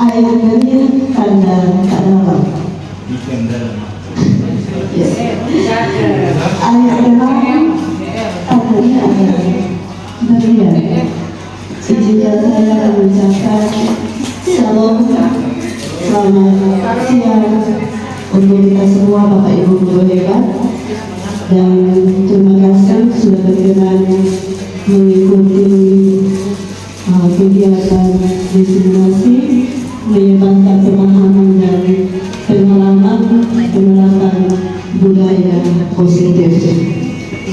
airnya kandang dalam. Yes. Air dalam tandanya Maria. Izinkan saya mengucapkan salam selamat siang untuk kita semua Bapak Ibu guru hebat, dan terima kasih sudah berkenan mengikuti kegiatan diseminasi menyebarkan pemahaman dan pengalaman penerapan budaya positif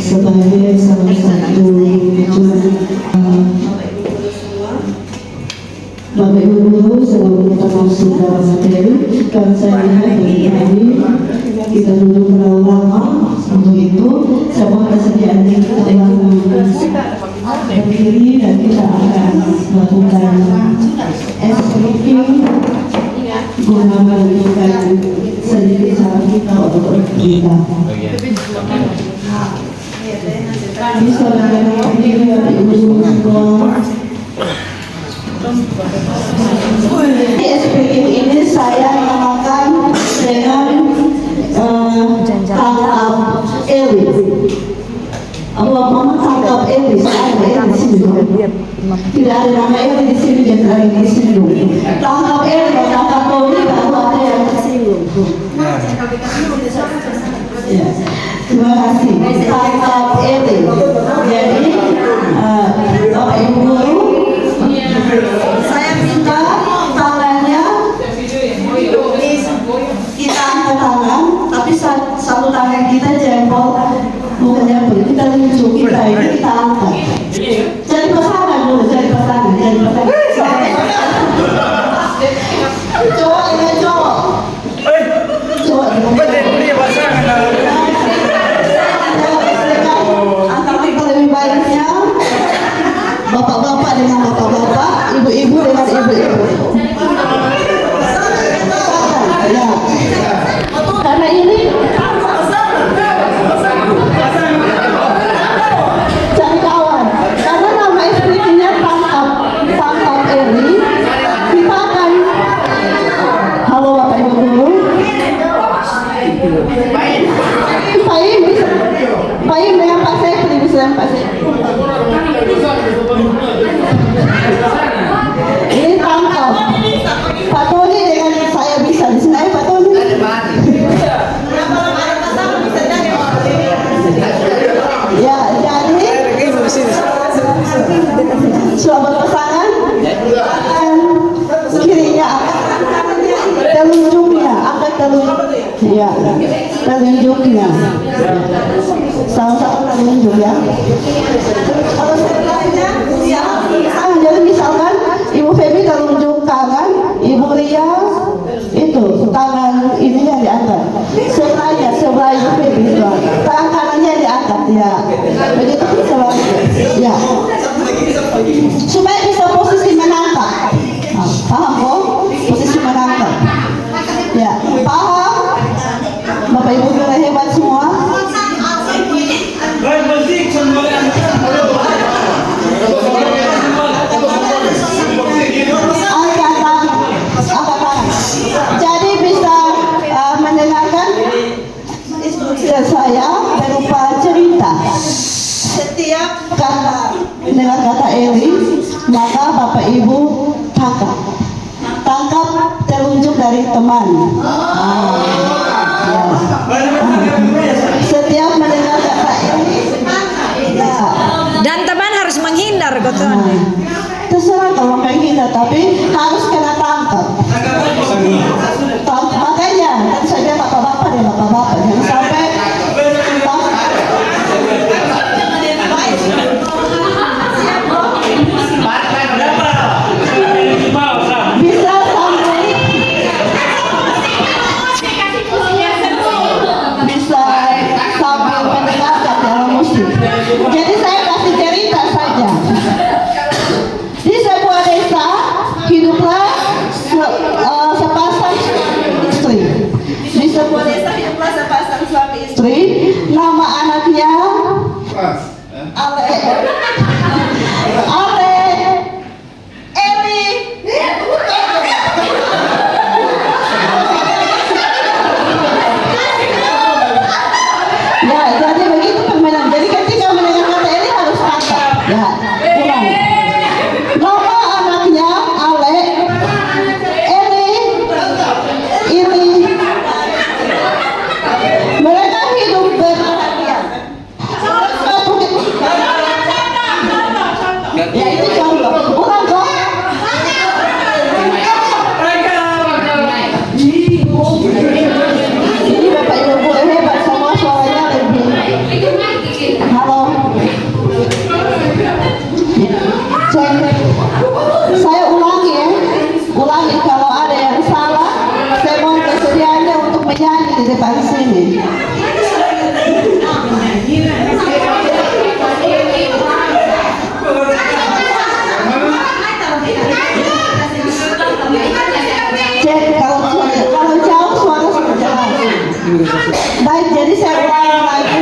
sebagai salah satu tujuan. Bapak Ibu guru sebelum kita masuk dalam materi, kan saya lihat dari tadi kita duduk terlalu lama. Untuk itu saya mohon kesediaan kita telah berdiri dan kita akan melakukan speaking guna menunjukkan sedikit cara kita untuk kita. Bisa mengenai diri Bapak Ibu semua. Speaking ini saya namakan dengan tangkap Eli. Allah mama tangkap Eli, saya ada di sini. Tidak ada nama Eli di sini dan ada yang tersinggung. Tangkap Eli, tangkap Tony, baru ada yang tersinggung. Ya, terima kasih. Tangkap Eli. Jadi Bapak Ibu guru, saya minta tangannya kita angkat tangan, tapi satu tangan kita jempol, bukan jempol, kita tunjuk kita ini kita angkat. Jadi pasangan dulu, jadi pasangan, jadi pasangan. Cowok dengan cowok. Cowok dengan cowok. Antara lebih baiknya bapak-bapak dengan bapak-bapak, ibu-ibu dengan ibu-ibu. Ya. Karena ini cari kawan. Karena nama istrinya tangkap Eri. Kita akan halo Bapak Ibu guru. Paim dengan Pak Sekri, bisa dengan Pak Sekri. Ini tangkap Pak Tony dengan saya bisa di sini. Pak Tony. Ya, jadi selamat pasangan. Kirinya telunjuknya, angkat telunjuk. Ya, telunjuknya. Salah-satu telunjuk ya. Kalau sebelahnya, ya. Jadi misalkan Ibu Feby telunjuk tangan, Ibu Ria itu tangan ininya diangkat. Sebelah Ibu Feby itu tangan kanannya diangkat ya. Begitu selanjutnya. Ya. Supaya bisa posisi menangkap. Paham kok? Posisi menangkap. Ya, paham? Bapak Ibu guru hebat semua. Jadi bisa mendengarkan instruksi saya berupa cerita. Setiap kata dengan kata Eli, maka Bapak Ibu tangkap telunjuk dari teman. Ya. Setiap mendengar kata Eli, ya. Dan teman harus menghindar, Terserah kalau menghindar, tapi harus kena tangkap. Makanya kan saya bapak-bapak dan bapak-bapak jangan sampai bisa sambil mendengarkan dalam musik. Jadi saya kasih cerita saja. Di sebuah desa hiduplah sepasang istri. Di sebuah desa hiduplah sepasang suami istri. Nama anaknya Ale, Eli. seorang lagi.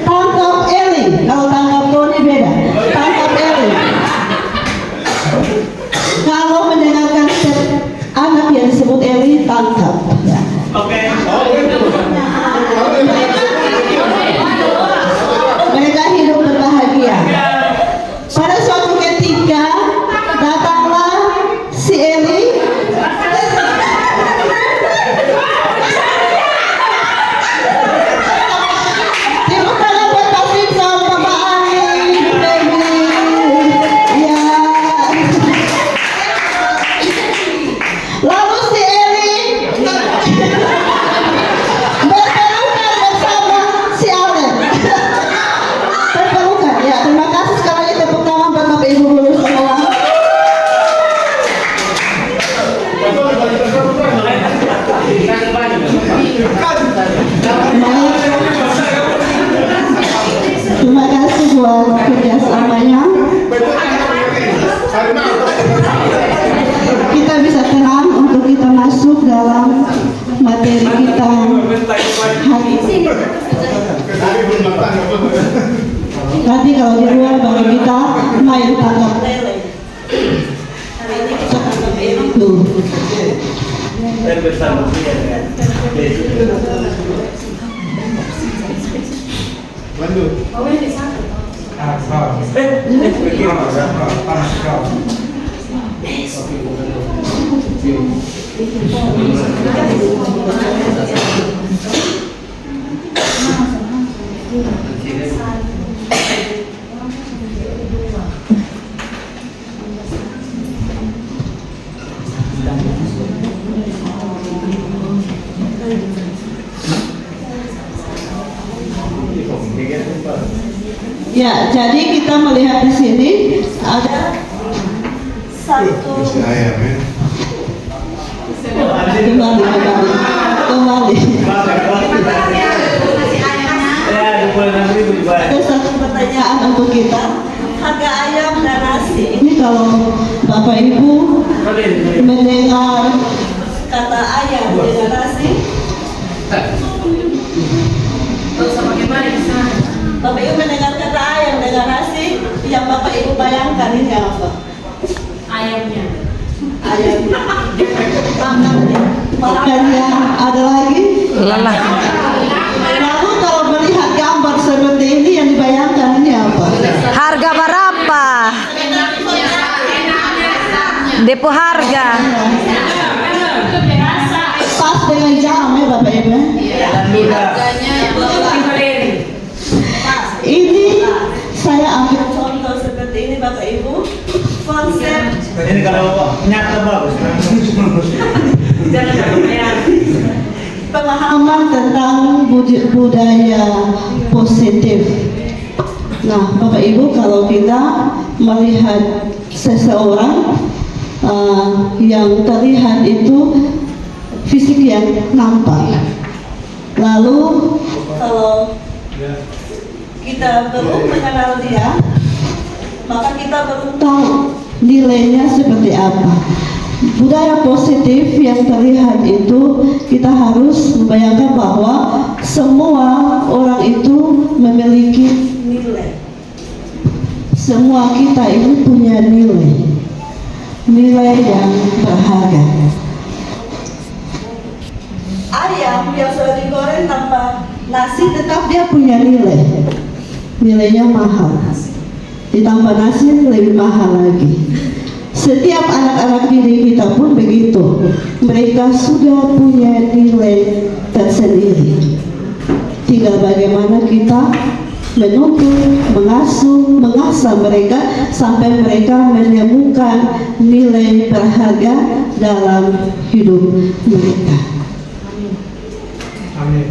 Tangkap Eli. Kalau tangkap Tony beda. Tangkap Eli. Kalau mendengarkan anak yang disebut Eli, tangkap. Ya. Mereka hidup berbahagia. Pada suatu ketika datanglah si Eli. Tepuk tangan buat Taslim sama Mama Ani, baby. Ya. Lalu si Eli berpelukan bersama si Alen. Berpelukan, ya. Terima kasih sekali lagi, tepuk tangan buat Bapak Ibu guru semua. Terima kasih buat kerjasamanya. Kita bisa tenang untuk kita masuk dalam materi kita hari ini. Nanti kalau di luar baru kita main tangkap lele. Hari ini kita tangkap itu. Ya, jadi kita melihat di sini ada satu kembali. Ada satu pertanyaan untuk kita. Harga ayam dan nasi. Ini kalau Bapak Ibu mendengar kata ayam dan nasi, Bapak Ibu mendengar kata ayam dengan nasi, yang Bapak Ibu bayangkan ini apa? Ayamnya. Makannya ada lagi? Lelah. Lalu kalau melihat gambar seperti ini yang dibayangkan ini apa? Harga berapa? Depo harga. Pas dengan jam ya Bapak Ibu. Ini saya ambil contoh seperti ini Bapak Ibu. Konsep ini kalau nyata bagus. pemahaman tentang budaya positif. Nah, Bapak Ibu, kalau kita melihat seseorang yang terlihat itu fisik yang nampak, lalu kalau kita belum mengenal dia, maka kita belum tahu nilainya seperti apa. Budaya positif yang terlihat itu kita harus membayangkan bahwa semua orang itu memiliki nilai. Semua kita ini punya nilai yang berharga. Ayam yang sudah digoreng tanpa nasi tetap dia punya nilainya mahal. Ditambah nasi lebih mahal lagi. Setiap anak-anak didik kita pun begitu. Mereka sudah punya nilai tersendiri. Tinggal bagaimana kita menuntut, mengasah mereka sampai mereka menemukan nilai berharga dalam hidup mereka. Amin.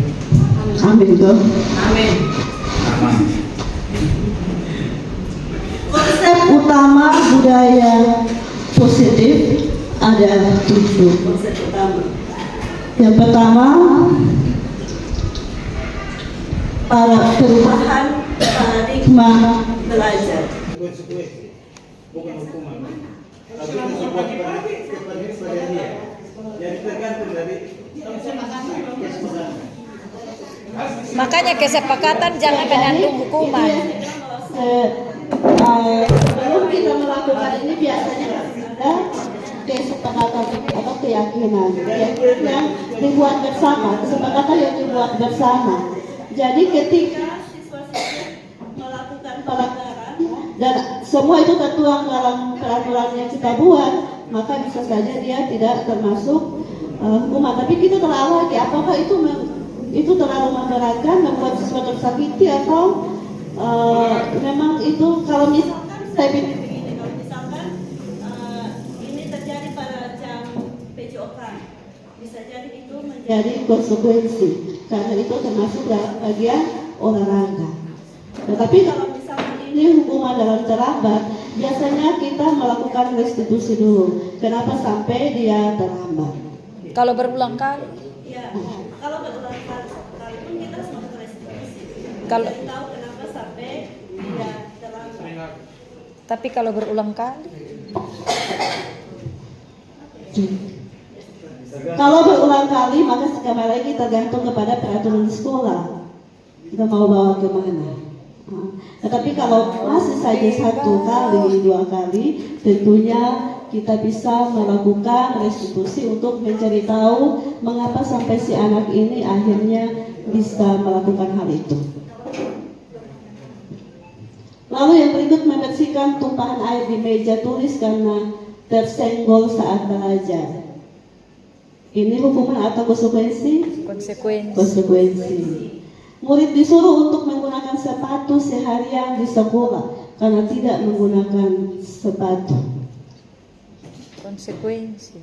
Amin, Go. Amin. Konsep utama budaya positif ada 7 konsep utama. Yang pertama, perubahan paradigma belajar. Bukan hukuman. Tapi itu sebuah kepada dia. Jadi tergantung dari kesempatan. Makanya kesepakatan jangan menanggung hukuman. Sebelum kita melakukan ini biasanya ada kesepakatan atau keyakinan yang dibuat bersama, kesepakatan yang dibuat bersama. Jadi ketika siswa-siswa melakukan pelanggaran dan semua itu tertuang dalam peraturan yang kita buat, maka bisa saja dia tidak termasuk hukuman. Tapi kita telah lagi apakah itu terlalu memberatkan, membuat siswa tersakiti, atau memang itu kalau misalkan saya pikir begini, kalau misalkan ini terjadi pada jam PJOK, bisa jadi itu menjadi konsekuensi karena itu termasuk dalam bagian olahraga. Tetapi kalau misalkan ini hukuman dalam terlambat, biasanya kita melakukan restitusi dulu. Kenapa sampai dia terlambat? Kalau berulang kali. Ya, kalau berulang kali pun kita harus melakukan restitusi. Kalau Kita tahu kenapa sampai dia terlambat. tapi kalau berulang kali. Kalau berulang kali, maka sekali lagi tergantung kepada peraturan sekolah. Kita mau bawa kemana? Tetapi kalau masih saja 1 kali, 2 kali, tentunya kita bisa melakukan restitusi untuk mencari tahu mengapa sampai si anak ini akhirnya bisa melakukan hal itu. Lalu yang berikut, membersihkan tumpahan air di meja tulis karena tersenggol saat belajar. Ini hukuman atau konsekuensi? Konsekuensi. Murid disuruh untuk menggunakan sepatu seharian di sekolah karena tidak menggunakan sepatu. Konsekuensi.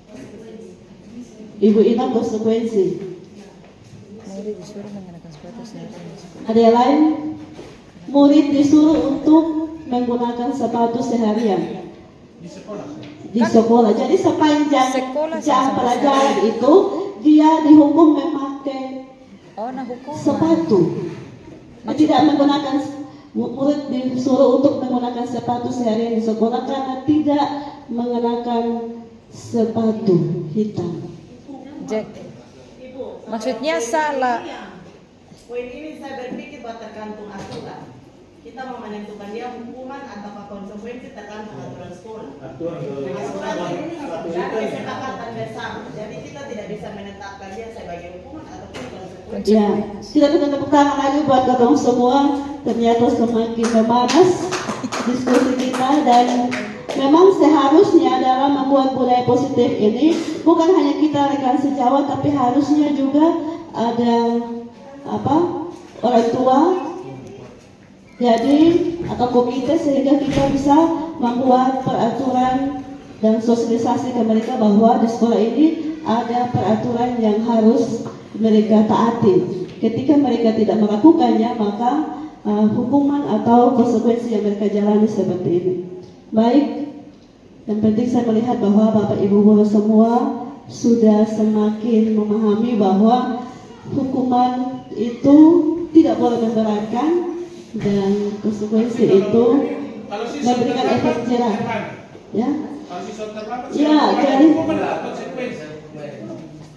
Ibu ingat konsekuensi? Murid disuruh menggunakan sepatu seharian di sekolah. Ada yang lain? Murid disuruh untuk menggunakan sepatu seharian di sekolah. Jadi sepanjang Sekolah jam sama-sama pelajaran itu dia dihukum memakai hukum. sepatu. Tidak menggunakan, murid disuruh untuk menggunakan sepatu seharian di sekolah karena tidak mengenakan sepatu hitam. Maksudnya salah. Poin ini saya berpikir bahwa tergantung aturan. Kita mau menentukan dia hukuman atau konsekuensi tergantung aturan sekolah. Aturan ini ada kesepakatan bersama. Jadi kita tidak bisa menetapkan dia sebagai hukuman ataupun konsekuensi. Ya, kita berikan tepuk tangan lagi buat ketemu semua. Ternyata semakin memanas diskusi kita, dan memang seharusnya dalam membuat budaya positif ini bukan hanya kita rekan sejawat, tapi harusnya juga ada orang tua, jadi atau komite, sehingga kita bisa membuat peraturan dan sosialisasi ke mereka bahwa di sekolah ini ada peraturan yang harus mereka taati. Ketika mereka tidak melakukannya, maka hukuman atau konsekuensi yang mereka jalani seperti ini. Baik, yang penting saya melihat bahwa Bapak Ibu guru semua sudah semakin memahami bahwa hukuman itu tidak boleh memberatkan dan konsekuensi itu memberikan efek jerah. Ya, jadi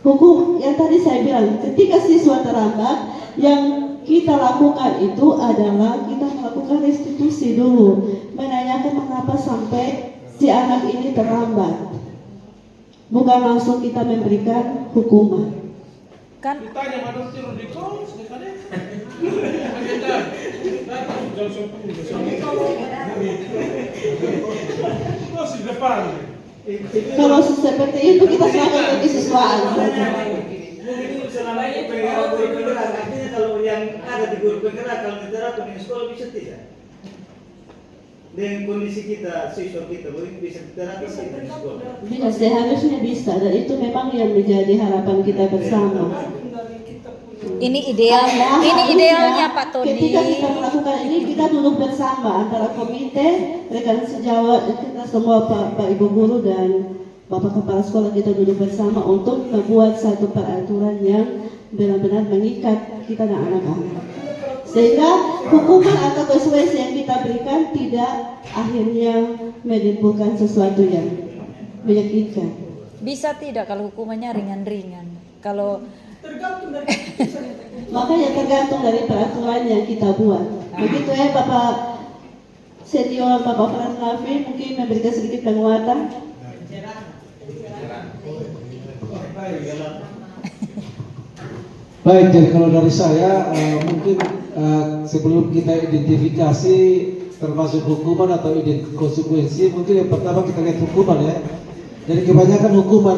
hukum yang tadi saya bilang, ketika siswa terlambat, yang kita lakukan itu adalah kita melakukan restitusi dulu, menanyakan mengapa sampai si anak ini terlambat, bukan langsung kita memberikan hukuman. Kan kalau seperti itu kita serahkan ke kesiswaan. Mungkin selama ini pengen guru penggerak, artinya kalau yang ada di guru penggerak kalau diterapkan di sekolah bisa tidak? Dengan kondisi kita, siswa kita, mungkin bisa diterapkan di sekolah. Bisa, seharusnya bisa, dan itu memang yang menjadi harapan kita bersama. ini idealnya Pak Tony. Ketika kita melakukan ini, kita duduk bersama antara komite, rekan sejawat, kita semua Pak Ibu guru dan Bapak Kepala Sekolah, kita duduk bersama untuk membuat satu peraturan yang benar-benar mengikat kita dan anak-anak. Sehingga hukuman atau konsekuensi yang kita berikan tidak akhirnya menimbulkan sesuatu yang menyakitkan. Bisa tidak kalau hukumannya ringan-ringan? Kalau Tergantung dari keputusan yang terjadi. Makanya tergantung dari peraturan yang kita buat. Begitu ya Bapak Senior Bapak Frans Raffi mungkin memberikan sedikit penguatan. Baik, jadi kalau dari saya mungkin sebelum kita identifikasi termasuk hukuman atau konsekuensi, mungkin yang pertama kita lihat hukuman ya. Jadi kebanyakan hukuman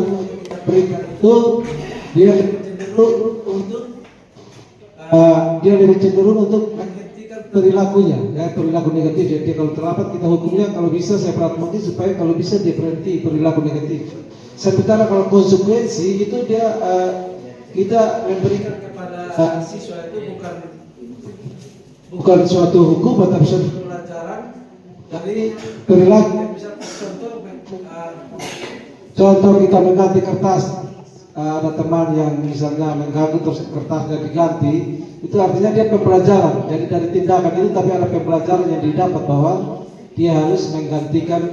berikan itu dia lebih cenderung untuk menghentikan perilakunya, ya perilaku negatif. Jadi kalau terlambat kita hukumnya, kalau bisa saya mungkin supaya kalau bisa dia berhenti perilaku negatif. Sementara kalau konsekuensi itu dia kita memberikan kepada siswa itu bukan suatu hukuman tapi suatu pelajaran dari perilaku. Misalnya contoh kita mengganti kertas, ada teman yang misalnya mengganggu terus kertasnya diganti, itu artinya dia pembelajaran. Jadi dari tindakan itu tapi ada pembelajaran yang didapat bahwa dia harus menggantikan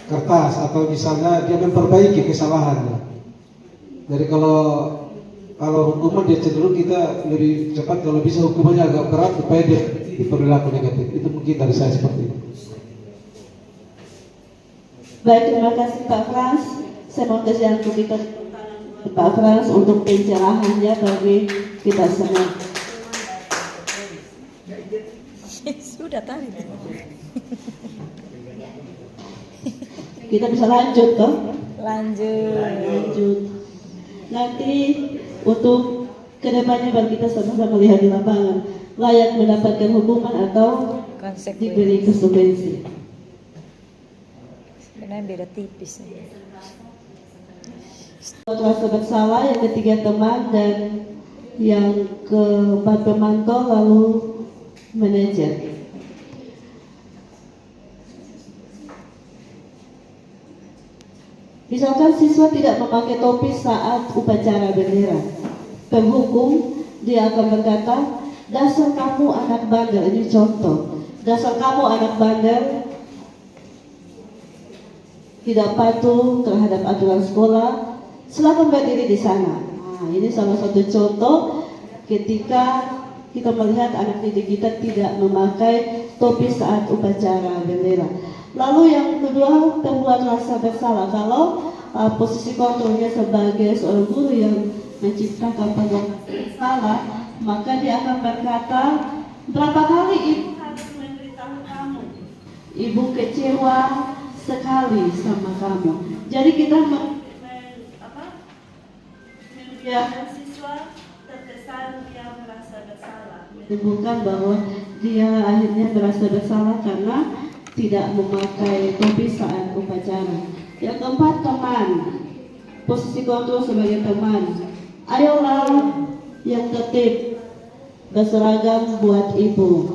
kertas atau misalnya dia memperbaiki kesalahannya. Jadi kalau hukuman dia cenderung kita lebih cepat, kalau bisa hukumannya agak berat supaya dia perilaku negatif. Itu mungkin dari saya seperti itu. Baik, terima kasih Pak Frans. Saya mau kasih untuk kita Pak Frans untuk pencerahannya bagi kita semua. Sudah tadi. Kita bisa lanjut toh? Lanjut. Nanti untuk kedepannya baru kita sama-sama melihat di lapangan layak mendapatkan hukuman atau diberi konsekuensi. Sebenarnya beda tipis ya. Rasa bersalah, yang ketiga teman, dan yang keempat pemantau, lalu manajer. Misalkan siswa tidak memakai topi saat upacara bendera, penghukum dia akan berkata, dasar kamu anak bandel, ini contoh, dasar kamu anak bandel, tidak patuh terhadap aturan sekolah, silakan berdiri di sana. Nah, ini salah satu contoh ketika kita melihat anak didik kita tidak memakai topi saat upacara bendera. Lalu yang kedua, pembuat rasa bersalah. Kalau posisi kontrolnya sebagai seorang guru yang menciptakan pembuat bersalah, maka dia akan berkata, berapa kali ibu harus memberitahu kamu? Ibu kecewa sekali sama kamu. Jadi kita membiarkan siswa terkesan dia merasa bersalah, menimbulkan bahwa dia akhirnya merasa bersalah karena tidak memakai topi saat upacara. Yang keempat, teman. Posisi kontrol sebagai teman. Ayolah yang tertib, berseragam buat ibu.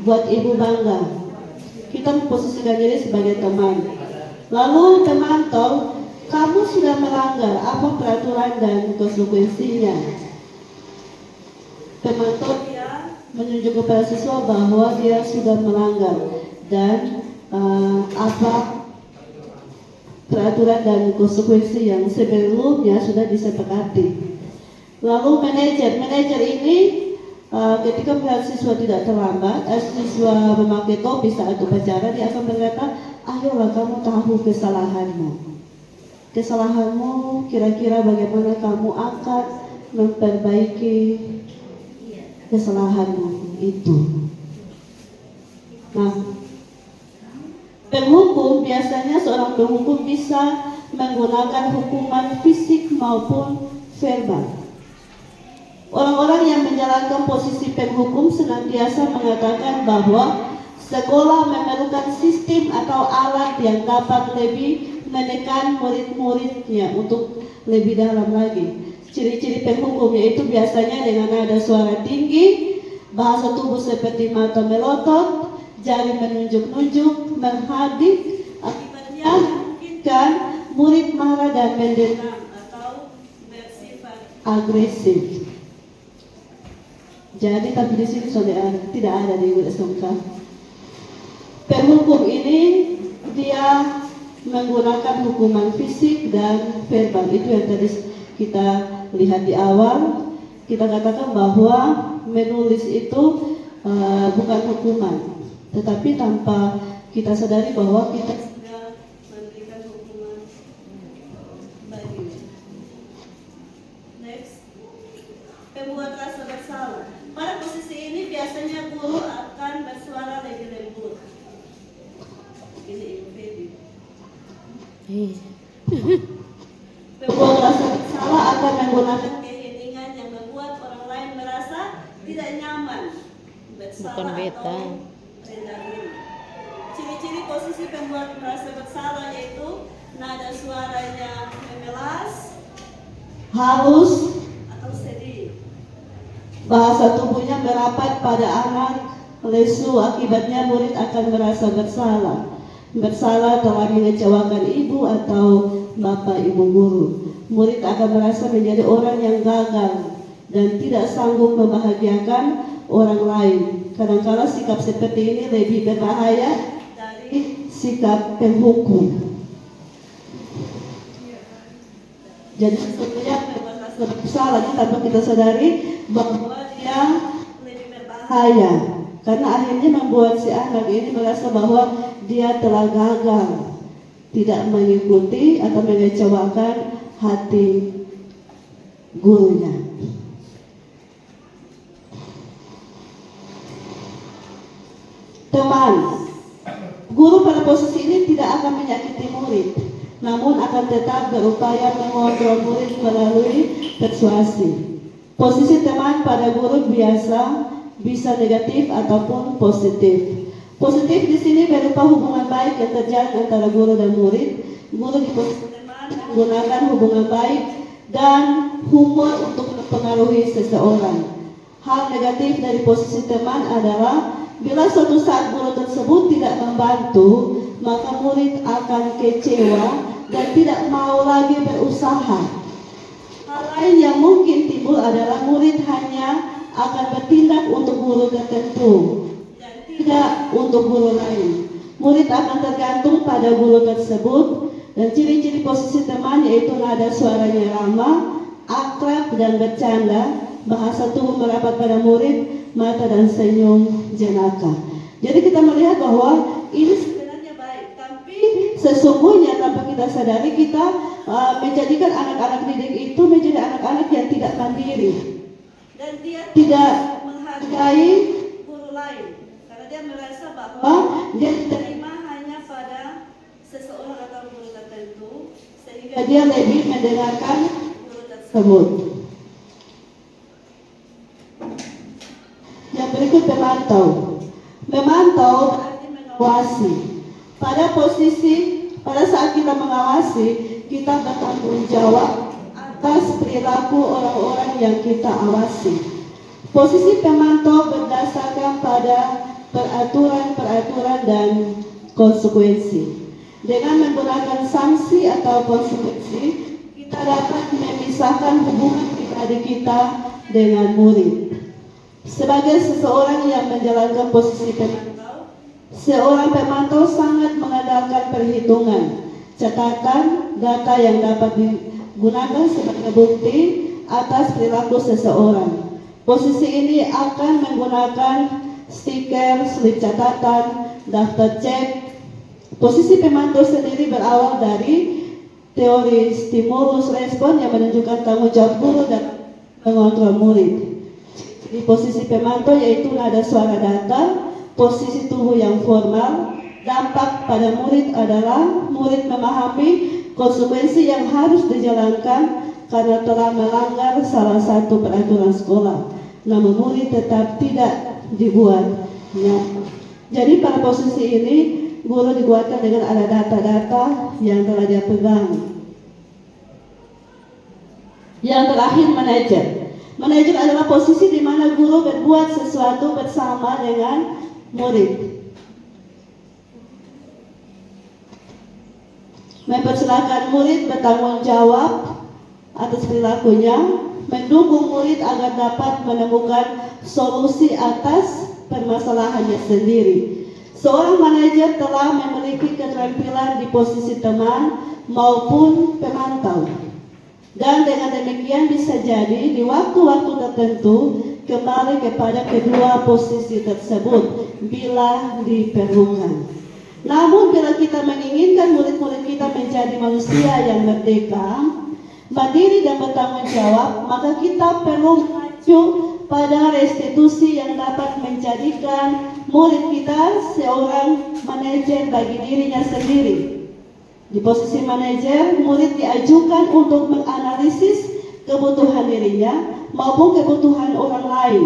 Buat ibu bangga. Kita memposisikan diri sebagai teman. Lalu pemantau, kamu sudah melanggar apa peraturan dan konsekuensinya. Pemantau dia menunjuk kepada siswa bahwa dia sudah melanggar dan apa peraturan dan konsekuensi yang sebelumnya sudah disepakati. Lalu manajer ini ketika melihat siswa tidak terlambat, siswa memakai topi saat upacara, dia akan berkata, ayolah kamu tahu kesalahanmu, kira-kira bagaimana kamu akan memperbaiki kesalahanmu itu. Nah, penghukum biasanya seorang penghukum bisa menggunakan hukuman fisik maupun verbal. Orang-orang yang menjalankan posisi penghukum senantiasa mengatakan bahwa sekolah memerlukan sistem atau alat yang dapat lebih menekan murid-muridnya untuk lebih dalam lagi. Ciri-ciri penghukum yaitu biasanya dengan nada suara tinggi, bahasa tubuh seperti mata melotot, jari menunjuk-nunjuk, menghadik, akibatnya memungkinkan murid marah dan mendendam atau bersifat agresif. Jadi tapi di sini tidak ada di SMK. Penghukum ini dia menggunakan hukuman fisik dan verbal, itu yang tadi kita lihat di awal, kita katakan bahwa menulis itu bukan hukuman, tetapi tanpa kita sadari bahwa kita sudah memberikan hukuman baginya. Next, pembuat rasa bersalah. Pada posisi ini biasanya guru akan bersuara lebih lembut. Ini Ibu Feby. Pembuat rasa bersalah akan menggunakan keheningan yang membuat orang lain merasa tidak nyaman, bersalah Bukan beta. atau rendah diri. Ciri-ciri posisi pembuat merasa bersalah yaitu nada suaranya memelas, halus, atau sedih. Bahasa tubuhnya merapat pada anak, lesu, akibatnya murid akan merasa bersalah. Bersalah telah mengecewakan ibu atau bapak ibu guru. Murid akan merasa menjadi orang yang gagal dan tidak sanggup membahagiakan orang lain. Kadang-kala sikap seperti ini lebih berbahaya dari sikap penghukum. Jadi sesungguhnya memang rasa bersalah tanpa kita sadari bahwa dia lebih berbahaya, karena akhirnya membuat si anak ini merasa bahwa dia telah gagal, tidak mengikuti atau mengecewakan hati gurunya. Teman, guru pada posisi ini tidak akan menyakiti murid, namun akan tetap berupaya mengontrol murid melalui persuasi. Posisi teman pada guru biasa bisa negatif ataupun positif. Positif di sini berupa hubungan baik yang terjalin antara guru dan murid. Guru di posisi teman menggunakan hubungan baik dan humor untuk mempengaruhi seseorang. Hal negatif dari posisi teman adalah bila suatu saat guru tersebut tidak membantu, maka murid akan kecewa dan tidak mau lagi berusaha. Hal lain yang mungkin timbul adalah murid hanya akan bertindak untuk guru tertentu dan tidak untuk guru lain. Murid akan tergantung pada guru tersebut, dan ciri-ciri posisi teman yaitu nada suaranya ramah, akrab dan bercanda, bahasa tubuh merapat pada murid, mata dan senyum jenaka. Jadi kita melihat bahwa ini sebenarnya baik, tapi sesungguhnya tanpa kita sadari kita menjadikan anak-anak didik itu menjadi anak-anak yang tidak mandiri dan dia tidak menghargai guru lain karena dia merasa bahwa dia diterima hanya pada seseorang atau guru tertentu, sehingga dia lebih mendengarkan guru tersebut. Yang berikut memantau. Memantau berarti mengawasi. Pada saat kita mengawasi, kita bertanggung jawab atas perilaku orang-orang yang kita awasi. Posisi pemantau berdasarkan pada peraturan-peraturan dan konsekuensi. Dengan menggunakan sanksi atau konsekuensi, kita dapat memisahkan hubungan pribadi kita dengan murid. Sebagai seseorang yang menjalankan posisi pemantau, seorang pemantau sangat mengandalkan perhitungan, catatan, data yang dapat digunakan sebagai bukti atas perilaku seseorang. Posisi ini akan menggunakan stiker, slip catatan, daftar cek. Posisi pemantau sendiri berawal dari teori stimulus respon yang menunjukkan tanggung jawab guru dan mengontrol murid. Di posisi pemantau yaitu nada suara datar, posisi tubuh yang formal. Dampak pada murid adalah murid memahami konsekuensi yang harus dijalankan karena telah melanggar salah satu peraturan sekolah, namun murid tetap tidak dibuatnya. Jadi pada posisi ini guru dikuatkan dengan ada data-data yang telah dia pegang. Yang terakhir, manajer. Manajer adalah posisi di mana guru berbuat sesuatu bersama dengan murid. Mempersilahkan murid bertanggung jawab atas perilakunya, mendukung murid agar dapat menemukan solusi atas permasalahannya sendiri. Seorang manajer telah memiliki keterampilan di posisi teman maupun pemantau. Dan dengan demikian bisa jadi di waktu-waktu tertentu kembali kepada kedua posisi tersebut bila diperlukan. Namun bila kita menginginkan murid-murid kita menjadi manusia yang merdeka, mandiri dan bertanggung jawab, maka kita perlu mengacu pada restitusi yang dapat menjadikan murid kita seorang manajer bagi dirinya sendiri. Di posisi manajer, murid diajukan untuk menganalisis kebutuhan dirinya maupun kebutuhan orang lain.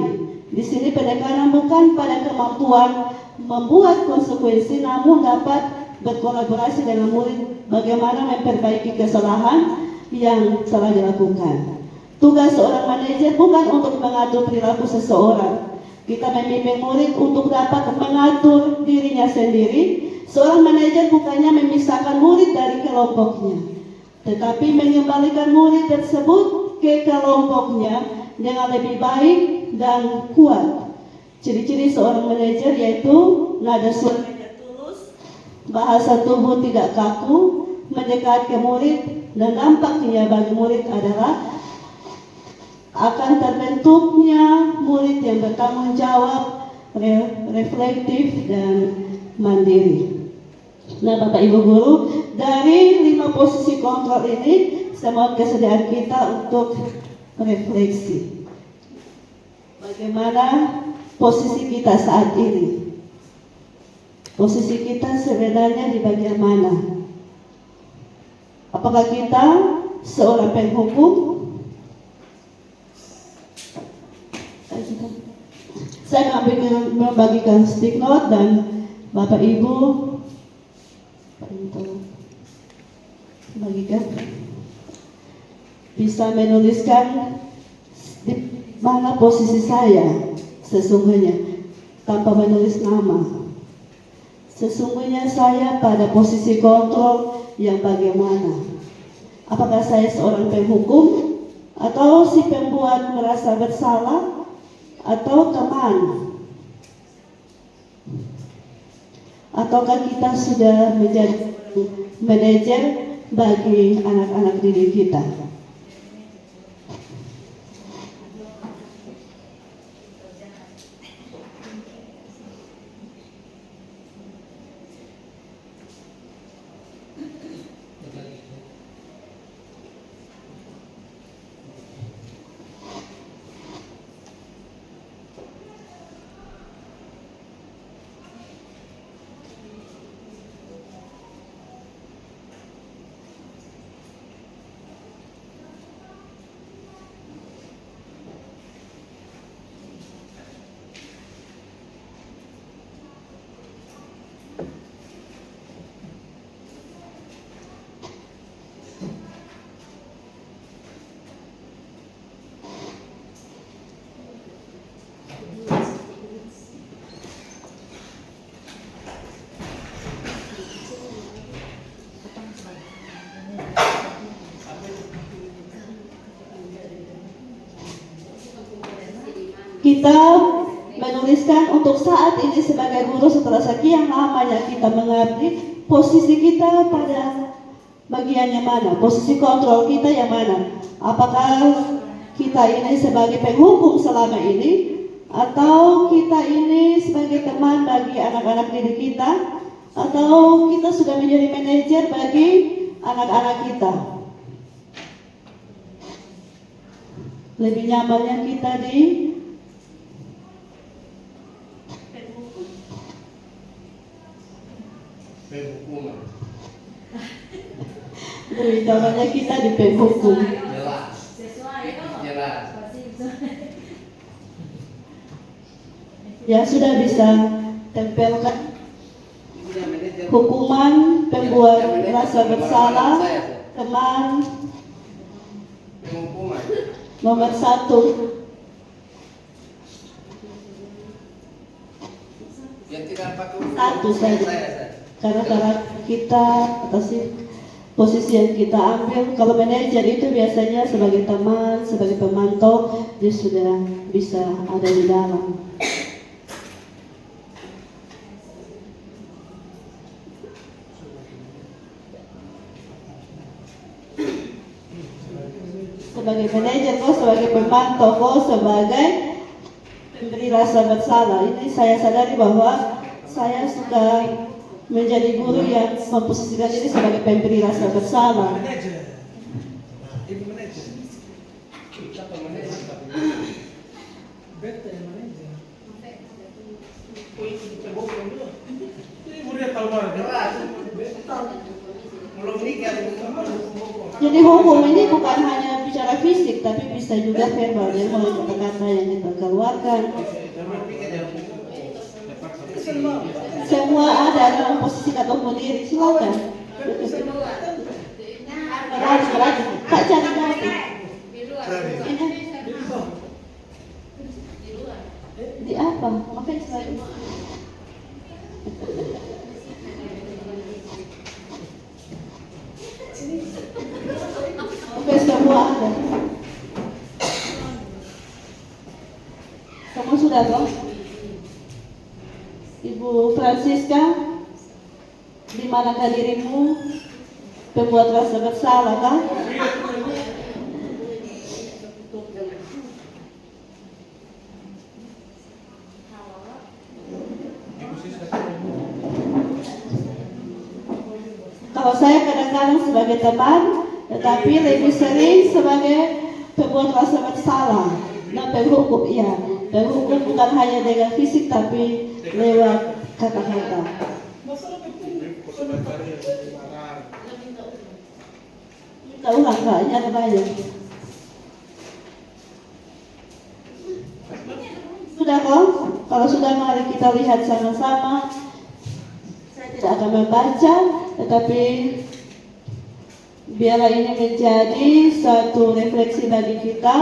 Di sini penekanan bukan pada kemampuan membuat konsekuensi, namun dapat berkolaborasi dengan murid bagaimana memperbaiki kesalahan yang telah dilakukan. Tugas seorang manajer bukan untuk mengatur perilaku seseorang. Kita membimbing murid untuk dapat mengatur dirinya sendiri. Seorang manajer bukannya memisahkan murid dari kelompoknya, tetapi mengembalikan murid tersebut ke kelompoknya dengan lebih baik dan kuat. Ciri-ciri seorang manajer yaitu nada suaranya tulus, bahasa tubuh tidak kaku, mendekat ke murid, dan dampaknya bagi murid adalah akan terbentuknya murid yang bertanggung jawab, reflektif, dan mandiri. Nah, Bapak Ibu Guru, dari 5 posisi kontrol ini, saya mohon kesediaan kita untuk refleksi. Bagaimana posisi kita saat ini? Posisi kita sebenarnya di bagian mana? Apakah kita seorang penghukum? Saya membagikan stick note dan Bapak Ibu bagikan bisa menuliskan di mana posisi saya sesungguhnya tanpa menulis nama. Sesungguhnya saya pada posisi kontrol yang bagaimana? Apakah saya seorang penghukum atau si pembuat merasa bersalah atau teman? Ataukah kita sudah menjadi manajer bagi anak-anak didik kita? Kita menuliskan untuk saat ini sebagai guru setelah sekian lamanya kita mengabdi, posisi kita pada bagiannya mana? Posisi kontrol kita yang mana? Apakah kita ini sebagai penghukum selama ini, atau kita ini sebagai teman bagi anak-anak didik kita, atau kita sudah menjadi manajer bagi anak-anak kita? Lebih nyamannya kita di penghukuman. lebih nyamannya kita di penghukum. Jelas. Jelas. Ya sudah bisa tempelkan hukuman pembuat rasa bersalah, teman Penghukuman. nomor 1. Yang tidak pakai Satu saja. Karena kita atas posisi yang kita ambil, kalau manajer itu biasanya sebagai teman, sebagai pemantau, dia sudah bisa ada di dalam. sebagai manajer, kau sebagai pemantau, kau sebagai memberi rasa bersalah. Ini saya sadari bahwa saya sudah menjadi guru yang memposisikan diri sebagai pemberi rasa bersalah. Ibu manajer. Siapa manajer? Bete manajer. Ibu dia tahu banget. Belum nikah. Jadi hukum ini bukan hanya bicara fisik, tapi bisa juga verbal. Jadi melalui kata-kata yang kita keluarkan. Semua ada dalam posisi atau diri. Silakan. Berarti, Kak cari ganti. Di apa? Makanya selalu. Oke, semua ada. Semua sudah toh? Ibu Francisca, di manakah dirimu membuat rasa bersalah kan? Kalau saya kadang-kadang sebagai teman, tetapi lebih sering sebagai pembuat rasa bersalah dan penghukum. Ya, penghukum bukan hanya dengan fisik, tapi lewat kata-kata. Minta ulang Kak, ini ada banyak. Sudah kok? Kalau sudah, mari kita lihat sama-sama. Saya tidak akan membaca, tetapi biarlah ini menjadi satu refleksi bagi kita,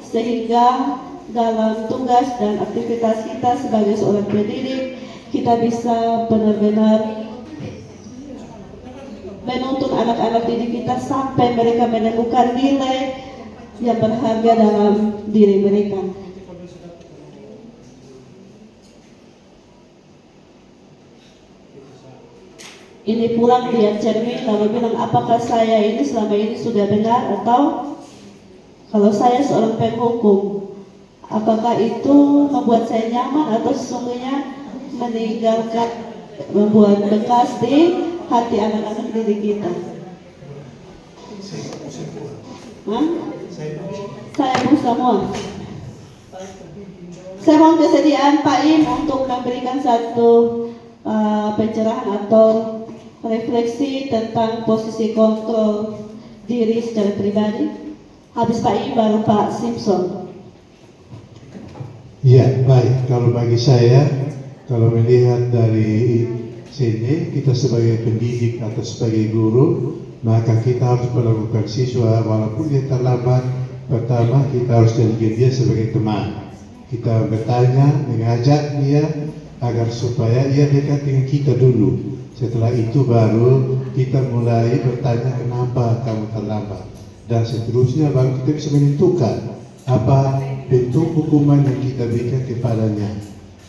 sehingga dalam tugas dan aktivitas kita sebagai seorang pendidik, kita bisa benar-benar menuntun anak-anak didik kita sampai mereka menemukan nilai yang berharga dalam diri mereka. Ini pulang lihat cermin lalu bilang, apakah saya ini selama ini sudah benar, atau kalau saya seorang penghukum, apakah itu membuat saya nyaman atau sesungguhnya meninggalkan, membuat bekas di hati anak-anak didik kita. Saya pun semua. Saya mohon kesediaan Pak Im untuk memberikan satu pencerahan atau refleksi tentang posisi kontrol diri secara pribadi. Habis Pak Im baru Pak Simpson. Ya, baik. Kalau bagi saya, kalau melihat dari sini, kita sebagai pendidik atau sebagai guru, maka kita harus melakukan siswa walaupun dia terlambat. Pertama, kita harus jadikan dia sebagai teman. Kita bertanya, mengajak dia agar supaya ia dekat dengan kita dulu. Setelah itu baru kita mulai bertanya, kenapa kamu terlambat, dan seterusnya baru kita bisa menentukan apa bentuk hukuman yang kita berikan kepadanya.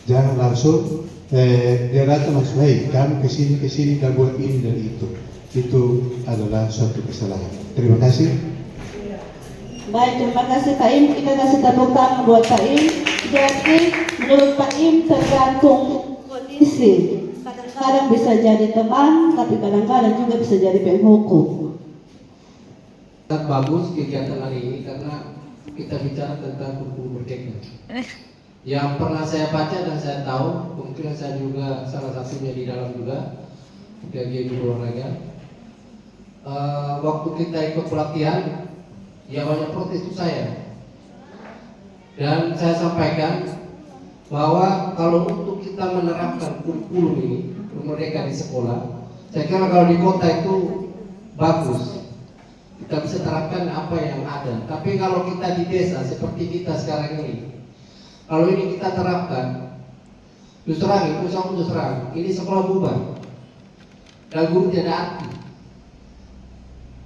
Jangan langsung dia datang langsung, hey, kamu kesini dan buat ini dan itu. Itu adalah suatu kesalahan. Terima kasih. Baik, terima kasih Pak Im. Kita kasih tepuk tangan buat Pak Im. Jadi menurut Pak Im tergantung kondisi. Kadang-kadang bisa jadi teman, tapi kadang-kadang juga bisa jadi penghukum. Sangat bagus kegiatan hari ini karena kita bicara tentang hukum merdeka. Yang pernah saya baca dan saya tahu, mungkin saya juga salah satunya di dalam juga kegiatan olahraga. Waktu kita ikut pelatihan, ya banyak protes itu saya. Dan saya sampaikan bahwa kalau untuk kita menerapkan kurikulum ini, merdeka di sekolah, saya kira kalau di kota itu bagus. Kita bisa terapkan apa yang ada. Tapi kalau kita di desa seperti kita sekarang ini, kalau ini kita terapkan, terus terang, ini sekolah bubar dan guru tidak arti.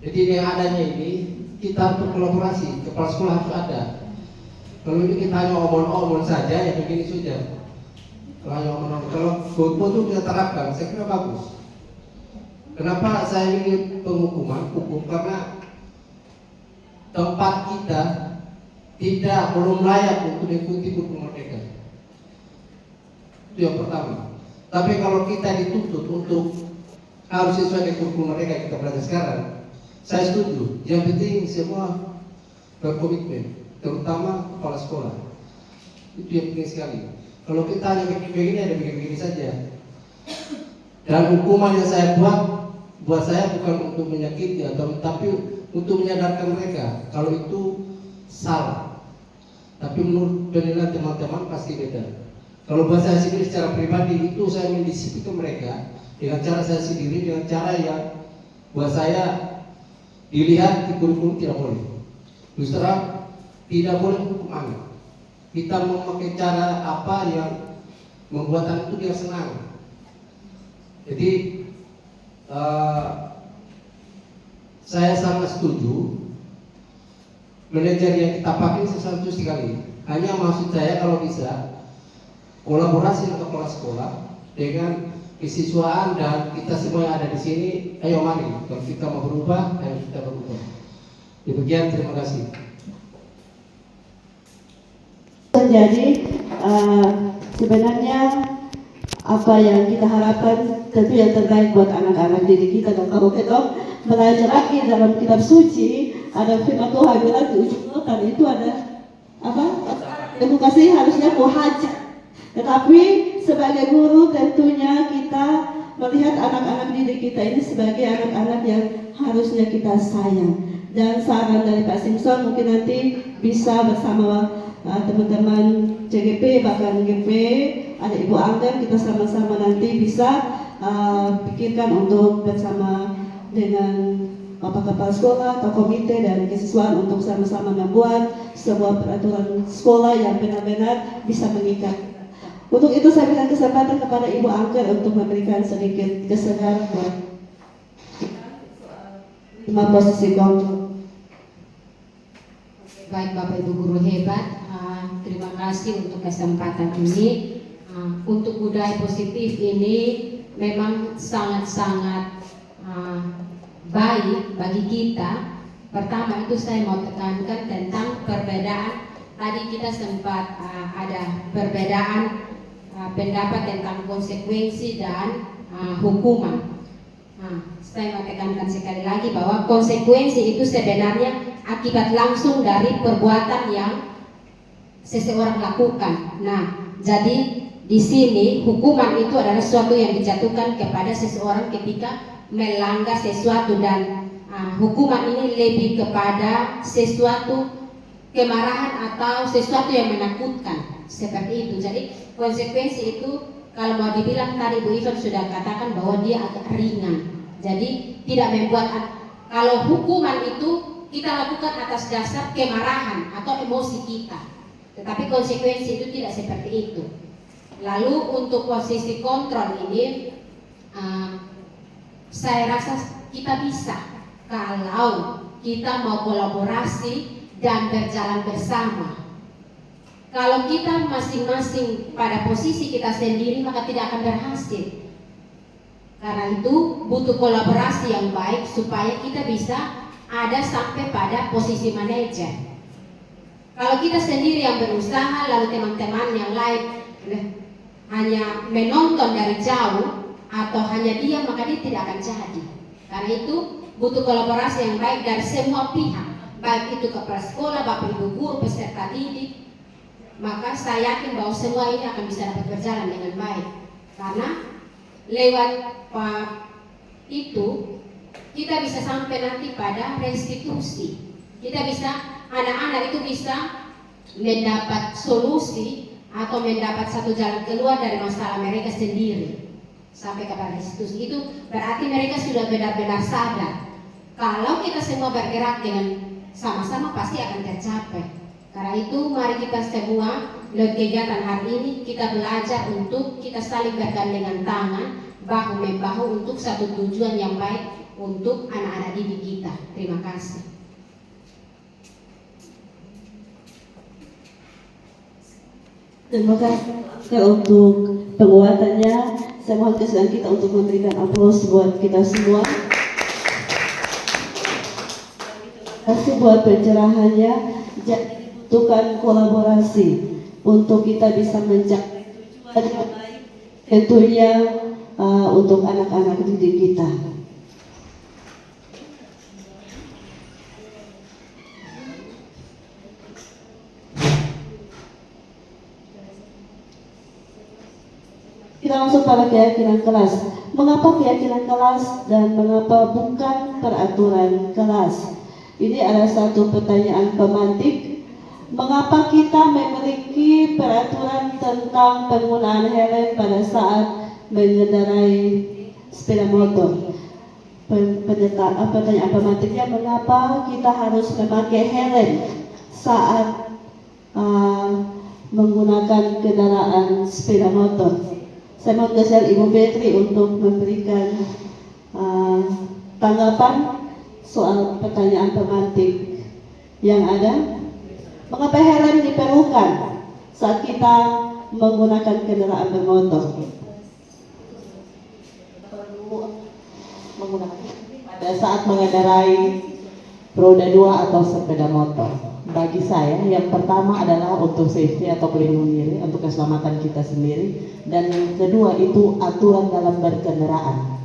Jadi yang adanya ini kita harus berkolaborasi, kepala sekolah harus ada. Kalau ini kita hanya omong-omong saja, ya begini saja. Kalau hanya omong-omong, kalau goto itu kita terapkan, saya kira bagus. Kenapa saya ingin penghukuman? Hukum karena tempat kita belum layak untuk mengikuti kurikulum merdeka. Itu yang pertama. Tapi kalau kita dituntut untuk harus sesuai dengan kurikulum merdeka kita belajar sekarang, saya setuju. Yang penting semua berkomitmen, terutama kepala sekolah. Itu yang penting sekali. Kalau kita hanya begini ada begini saja. Dan hukuman yang saya buat saya bukan untuk menyakiti tapi untuk menyadarkan mereka kalau itu salah. Tapi menurut penilaian teman-teman pasti beda. Kalau buat saya sendiri secara pribadi itu saya mendisiplin mereka dengan cara saya sendiri, dengan cara yang buat saya dilihat di kurikulum tidak boleh. Terus terang tidak boleh hukum anak. Kita memakai cara apa yang membuat anak itu dia senang. Jadi saya sangat setuju manajer yang kita pakai sesuatu sekali. Hanya maksud saya kalau bisa kolaborasi dengan kepala sekolah dengan kesiswaan dan kita semua yang ada di sini. Ayo mari kalau kita mau berubah, ayo kita berubah. Demikian, terima kasih. Jadi sebenarnya apa yang kita harapkan tentu yang terbaik buat anak-anak didik kita. Dan kalau kita belajar lagi dalam kitab suci, ada firman Tuhan bilang di ujung notan itu ada apa? Edukasi harusnya muhajir. Tetapi sebagai guru tentunya kita melihat anak-anak didik kita ini sebagai anak-anak yang harusnya kita sayang. Dan saran dari Pak Simpson mungkin nanti bisa bersama teman-teman CGP, bahkan GP, ada Ibu Angga, kita sama-sama nanti bisa pikirkan untuk bersama dengan Bapak Kepala Sekolah atau komite dan kesiswaan untuk sama-sama membuat sebuah peraturan sekolah yang benar-benar bisa mengikat. Untuk itu saya berikan kesempatan kepada Ibu Angga untuk memberikan sedikit kesedaran buat lima posisi kontrol. Baik Bapak Ibu guru hebat, terima kasih untuk kesempatan ini. Untuk budaya positif ini memang sangat-sangat baik bagi kita. Pertama itu saya mau tekankan tentang perbedaan. Tadi kita sempat ada perbedaan pendapat tentang konsekuensi dan hukuman. Saya mau tekankan sekali lagi bahwa konsekuensi itu sebenarnya akibat langsung dari perbuatan yang seseorang lakukan. Nah, jadi di sini hukuman itu adalah sesuatu yang dijatuhkan kepada seseorang ketika melanggar sesuatu, dan hukuman ini lebih kepada sesuatu kemarahan atau sesuatu yang menakutkan seperti itu. Jadi konsekuensi itu kalau mau dibilang tadi Bu Ivan sudah katakan bahwa dia agak ringan. Jadi tidak membuat, kalau hukuman itu kita lakukan atas dasar kemarahan atau emosi kita, tetapi konsekuensi itu tidak seperti itu. Lalu untuk posisi kontrol ini, saya rasa kita bisa kalau kita mau kolaborasi dan berjalan bersama. Kalau kita masing-masing pada posisi kita sendiri, maka tidak akan berhasil. Karena itu butuh kolaborasi yang baik supaya kita bisa ada sampai pada posisi manajer. Kalau kita sendiri yang berusaha lalu teman-teman yang lain hanya menonton dari jauh atau hanya diam, maka dia tidak akan jadi. Karena itu butuh kolaborasi yang baik dari semua pihak, baik itu kepala sekolah, Bapak Ibu guru, peserta didik. Maka saya yakin bahwa semua ini akan bisa dapat berjalan dengan baik. Karena lewat itu kita bisa sampai nanti pada restitusi. Kita bisa, anak-anak itu bisa mendapat solusi atau mendapat satu jalan keluar dari masalah mereka sendiri sampai kepada restitusi. Itu berarti mereka sudah benar-benar sadar kalau kita semua bergerak dengan sama-sama pasti akan tercapai. Karena itu mari kita semua lewat kegiatan hari ini kita belajar untuk kita saling bergandengan tangan, bahu membahu untuk satu tujuan yang baik untuk anak-anak didik kita. Terima kasih. Terima kasih untuk penguatannya. Saya mohon kesediaan kita untuk memberikan aplaus buat kita semua. kasih buat pencerahannya. Jadi butuhkan kolaborasi untuk kita bisa mencapai tujuan yang baik, tentunya untuk anak-anak didik kita. Kita langsung pada keyakinan kelas. Mengapa keyakinan kelas dan mengapa bukan peraturan kelas? Ini ada satu pertanyaan pemantik. Mengapa kita memiliki peraturan tentang penggunaan helm pada saat mengendarai sepeda motor? Pertanyaan pemantiknya, mengapa kita harus memakai helm saat menggunakan kendaraan sepeda motor? Saya mau geser Ibu Betri untuk memberikan tanggapan soal pertanyaan pemantik yang ada. Mengapa helm diperlukan saat kita menggunakan kendaraan bermotor? Menggunakan pada saat mengendarai roda 2 atau sepeda motor. Bagi saya, yang pertama adalah untuk safety atau pelindung diri, untuk keselamatan kita sendiri, dan yang kedua itu aturan dalam berkendaraan.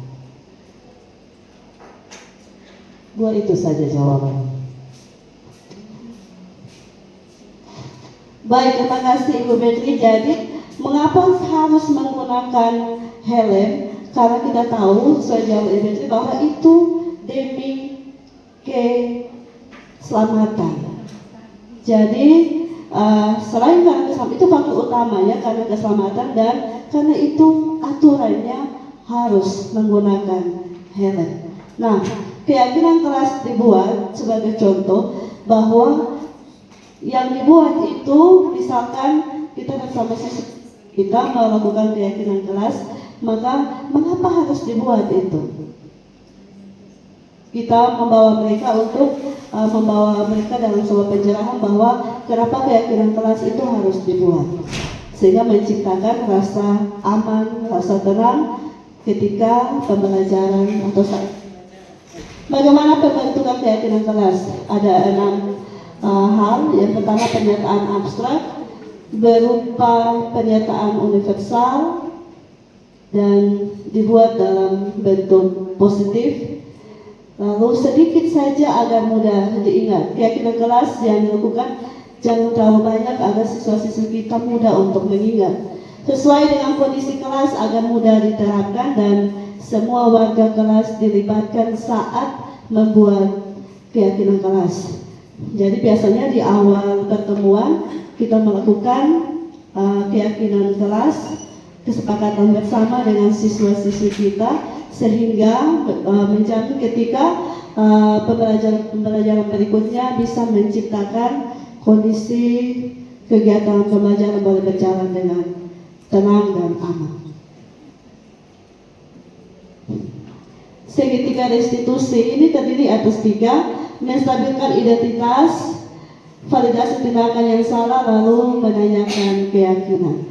Dua itu saja jawabannya. Baik, terima kasih Ibu Betri. Jadi, mengapa harus menggunakan helm? Karena kita tahu sejauh Ibu Betri bahwa itu demi keselamatan. Jadi selain karena keselamatan, itu faktor utamanya karena keselamatan, dan karena itu aturannya harus menggunakan helm. Nah, keyakinan kelas dibuat sebagai contoh bahwa yang dibuat itu, misalkan kita bersama kita melakukan keyakinan kelas, maka mengapa harus dibuat itu? Kita membawa mereka dalam sebuah pencerahan bahwa kenapa keyakinan kelas itu harus dibuat, sehingga menciptakan rasa aman, rasa tenang ketika pembelajaran atau saat. Bagaimana pembentukan keyakinan kelas? Ada 6 hal. Yang pertama, pernyataan abstrak berupa pernyataan universal dan dibuat dalam bentuk positif. Lalu sedikit saja agar mudah diingat. Keyakinan kelas yang dilakukan jangan terlalu banyak agar siswa-siswa kita mudah untuk mengingat. Sesuai dengan kondisi kelas agar mudah diterapkan dan semua warga kelas dilibatkan saat membuat keyakinan kelas. Jadi biasanya di awal pertemuan kita melakukan keyakinan kelas, kesepakatan bersama dengan siswa-siswi kita, sehingga menjamin ketika pembelajaran berikutnya bisa menciptakan kondisi kegiatan pembelajaran boleh berjalan dengan tenang dan aman. Segitiga restitusi ini terdiri atas 3: menstabilkan identitas, validasi tindakan yang salah, lalu menanyakan keyakinan.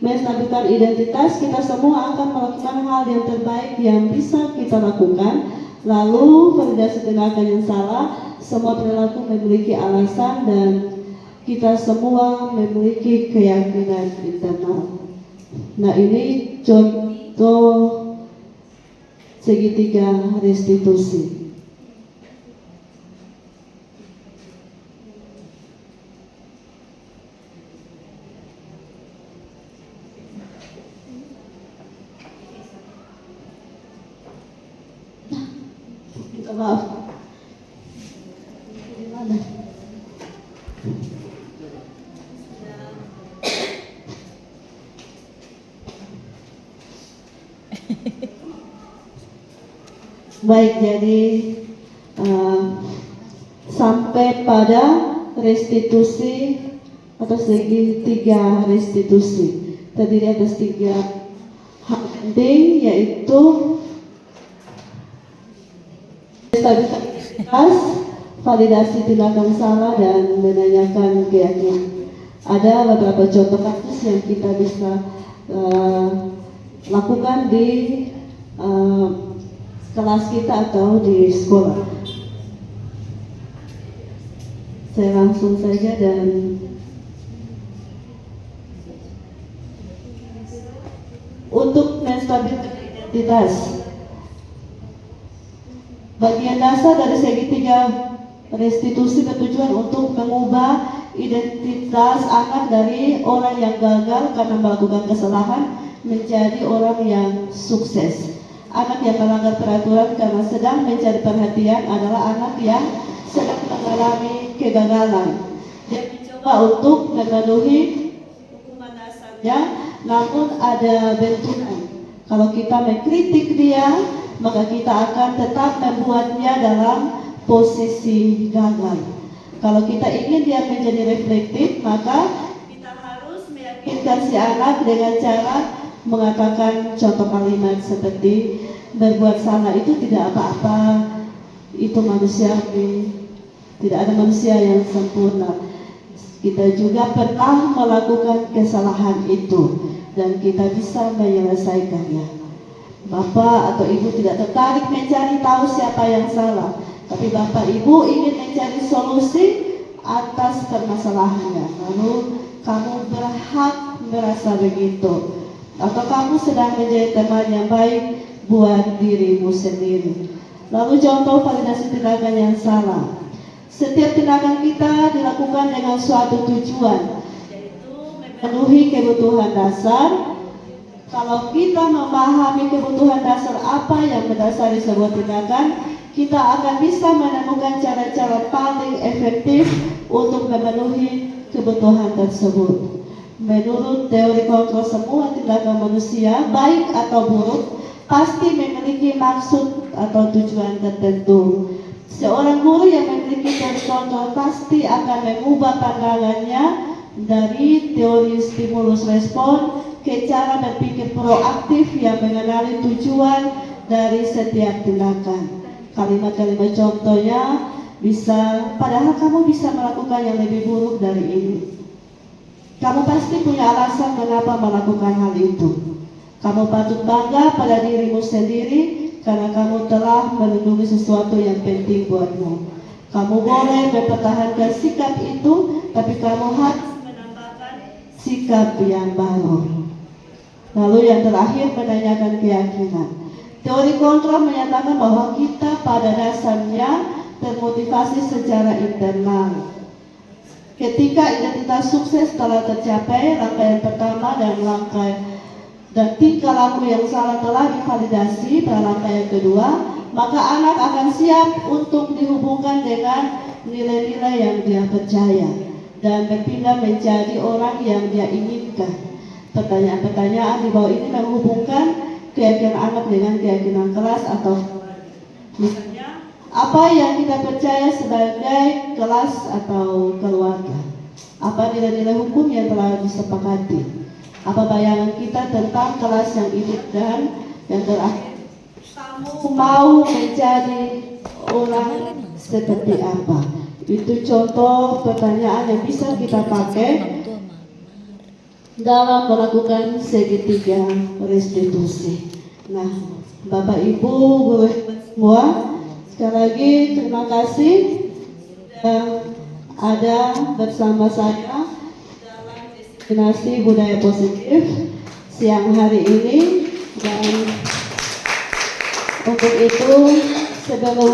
Menstabilkan identitas, kita semua akan melakukan hal yang terbaik yang bisa kita lakukan. Lalu validasi tindakan yang salah, semua perilaku memiliki alasan dan kita semua memiliki keyakinan internal. Nah, ini contoh segitiga restitusi. Maaf. Gimana? Baik, jadi sampai pada restitusi atau segitiga restitusi terdiri atas 3 hal penting, yaitu stabilitas, validasi tindakan salah, dan menanyakan keyakinan. Ada beberapa contoh kasus yang kita bisa lakukan di kelas kita atau di sekolah. Saya langsung saja dan untuk menstabilkan identitas. Bagian dasar dari segitiga restitusi bertujuan untuk mengubah identitas anak dari orang yang gagal karena melakukan kesalahan menjadi orang yang sukses. Anak yang melanggar peraturan karena sedang mencari perhatian adalah anak yang sedang mengalami kegagalan. Dia mencoba untuk memenuhi hukuman dasarnya, namun ada benturan. Kalau kita mengkritik dia, maka kita akan tetap membuatnya dalam posisi gagal. Kalau kita ingin dia menjadi reflektif, maka kita harus meyakinkan si anak dengan cara mengatakan contoh kalimat seperti berbuat salah itu tidak apa-apa, itu manusiawi, tidak ada manusia yang sempurna. Kita juga pernah melakukan kesalahan itu dan kita bisa menyelesaikannya. Bapak atau ibu tidak tertarik mencari tahu siapa yang salah, tapi bapak ibu ingin mencari solusi atas permasalahannya. Lalu kamu berhak merasa begitu, atau kamu sedang menjadi teman yang baik buat dirimu sendiri. Lalu contoh validasi tindakan yang salah. Setiap tindakan kita dilakukan dengan suatu tujuan, yaitu memenuhi kebutuhan dasar. Kalau kita memahami kebutuhan dasar apa yang mendasari sebuah tindakan, kita akan bisa menemukan cara-cara paling efektif untuk memenuhi kebutuhan tersebut. Menurut teori kontrol, semua tindakan manusia, baik atau buruk, pasti memiliki maksud atau tujuan tertentu. Seorang guru yang memiliki teori kontrol pasti akan mengubah pandangannya dari teori stimulus respon ke cara berpikir proaktif yang mengenali tujuan dari setiap tindakan. Kalimat-kalimat contohnya bisa, padahal kamu bisa melakukan yang lebih buruk dari ini. Kamu pasti punya alasan mengapa melakukan hal itu. Kamu patut bangga pada dirimu sendiri karena kamu telah melindungi sesuatu yang penting buatmu. Kamu boleh mempertahankan sikap itu, tapi kamu harus menambahkan sikap yang baru. Lalu yang terakhir, menanyakan keyakinan. Teori kontrol menyatakan bahwa kita pada dasarnya termotivasi secara internal. Ketika identitas sukses telah tercapai, rangkaian pertama dan tingkah laku yang salah telah divalidasi pada rangkaian kedua, maka anak akan siap untuk dihubungkan dengan nilai-nilai yang dia percaya dan berpindah menjadi orang yang dia inginkan. Pertanyaan-pertanyaan di bawah ini menghubungkan keyakinan anak dengan keyakinan kelas atau misalnya apa yang kita percaya sebagai kelas atau keluarga, apa nilai-nilai hukum yang telah disepakati, apa bayangan kita tentang kelas yang ini, dan yang terakhir, kamu mau menjadi orang seperti apa. Itu contoh pertanyaan yang bisa kita pakai dalam melakukan segitiga restitusi. Nah, Bapak Ibu, guru semua, sekali lagi terima kasih sudah ada bersama saya dalam destinasi budaya positif siang hari ini. Dan untuk itu, sebelum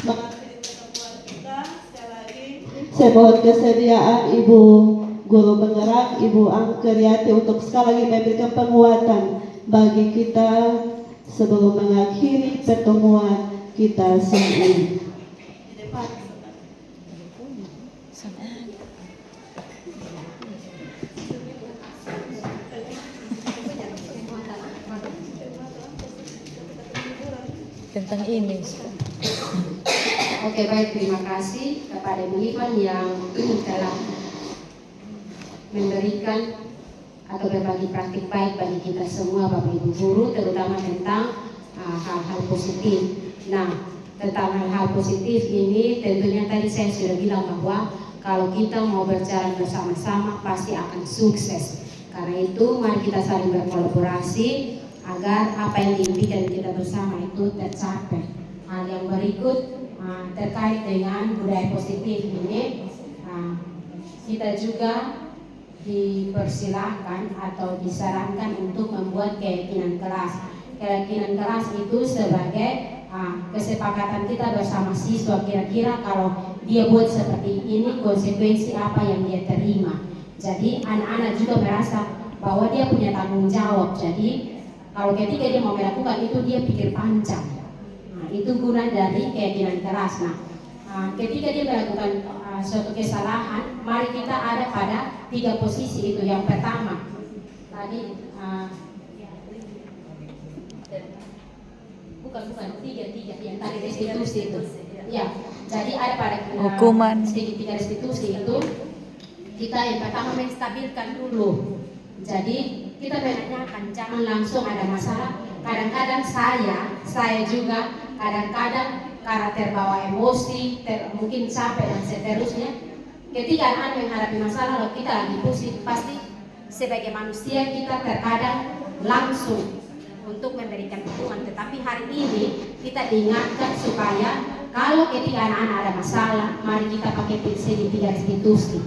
mengakhiri pertemuan kita, sekali lagi saya mohon kesediaan Ibu Guru Penggerak, Ibu Angkeriati untuk sekali lagi memberikan penguatan bagi kita sebelum mengakhiri pertemuan kita siang ini. Tentang ini. Oke, baik, terima kasih kepada Ibu Ivan yang telah memberikan atau berbagi praktik baik bagi kita semua Bapak Ibu guru, terutama tentang hal-hal positif. Nah, tentang hal-hal positif ini tentunya tadi saya sudah bilang bahwa kalau kita mau berjalan bersama-sama pasti akan sukses. Karena itu mari kita saling berkolaborasi agar apa yang diimpikan kita bersama itu tercapai. Hal yang berikut terkait dengan budaya positif ini, kita juga dipersilahkan atau disarankan untuk membuat keyakinan kelas. Keyakinan kelas itu sebagai kesepakatan kita bersama siswa, kira-kira kalau dia buat seperti ini konsekuensi apa yang dia terima. Jadi anak-anak juga merasa bahwa dia punya tanggung jawab. Jadi kalau ketika dia mau melakukan itu dia pikir panjang. Itu guna dari keyakinan keras. Ketika dia melakukan suatu kesalahan, mari kita ada pada 3 posisi itu. Yang pertama, tadi bukan tiga yang tadi restitusi itu. Ya, jadi ada pada hukuman tiga restitusi itu. Kita yang pertama menstabilkan dulu. Jadi kita menanyakan, jangan langsung ada masalah. Kadang-kadang saya juga kadang-kadang karena terbawa emosi, mungkin capek dan seterusnya. Ketika anak menghadapi masalah, kalau kita lagi pusing, pasti sebagai manusia kita terkadang langsung untuk memberikan dukungan. Tetapi hari ini kita diingatkan supaya kalau ketika anak-anak ada masalah, mari kita pakai segitiga restitusi.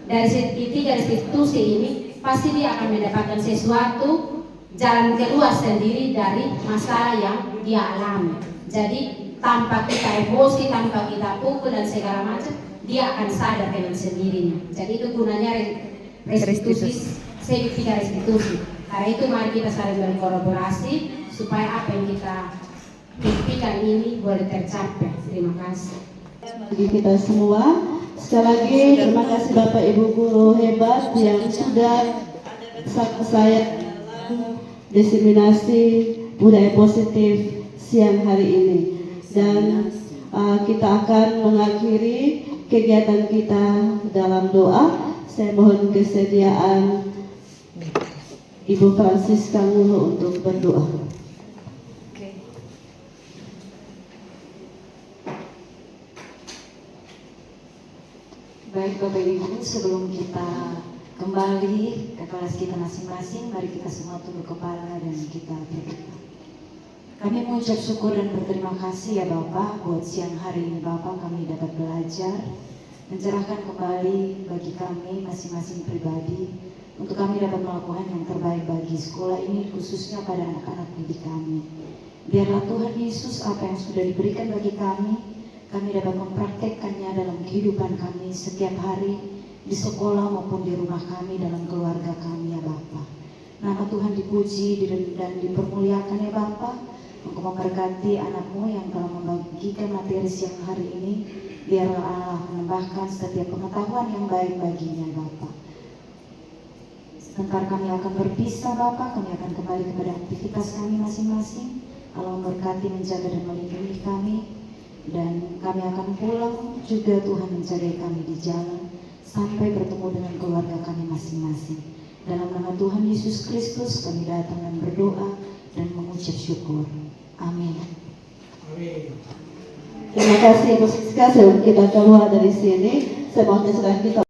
Dari segitiga restitusi ini pasti dia akan mendapatkan sesuatu jalan keluar sendiri dari masalah yang dia alami. Jadi tanpa kita emosi, tanpa kita pukul dan segala macam, dia akan sadar dengan sendirinya. Jadi itu gunanya restitusi, segitiga restitusi. Karena itu mari kita saling berkolaborasi supaya apa yang kita impikan ini boleh tercapai. Terima kasih. Bagi kita semua, sekali lagi terima kasih Bapak Ibu guru hebat yang sudah saya diseminasi budaya positif siang hari ini. Dan kita akan mengakhiri kegiatan kita dalam doa. Saya mohon kesediaan Ibu Francisca Nguho untuk berdoa. Baik Bapak Ibu, sebelum kita kembali ke kelas kita masing-masing, mari kita semua tunduk kepala dan kita berdoa. Kami mengucap syukur dan berterima kasih ya Bapak, buat siang hari ini Bapak kami dapat belajar, mencerahkan kembali bagi kami masing-masing pribadi, untuk kami dapat melakukan yang terbaik bagi sekolah ini, khususnya pada anak-anak didik kami. Biarlah Tuhan Yesus apa yang sudah diberikan bagi kami dapat mempraktekkannya dalam kehidupan kami setiap hari, di sekolah maupun di rumah kami, dalam keluarga kami ya Bapa. Nama Tuhan dipuji dan dipermuliakan ya Bapa. Engkau memberkati anakmu yang telah membagikan materi siang hari ini. Biarlah Allah menambahkan setiap pengetahuan yang baik baginya Bapa. Sebentar kami akan berpisah Bapa, kami akan kembali kepada aktivitas kami masing-masing. Allah memberkati, menjaga dan melindungi kami. Dan kami akan pulang juga Tuhan menjaga kami di jalan sampai bertemu dengan keluarga kami masing-masing. Dalam nama Tuhan Yesus Kristus kami datang dan berdoa dan mengucap syukur. Amin. Terima kasih Ibu Siska. Sebelum kita keluar dari sini, saya mohon kesediaan kita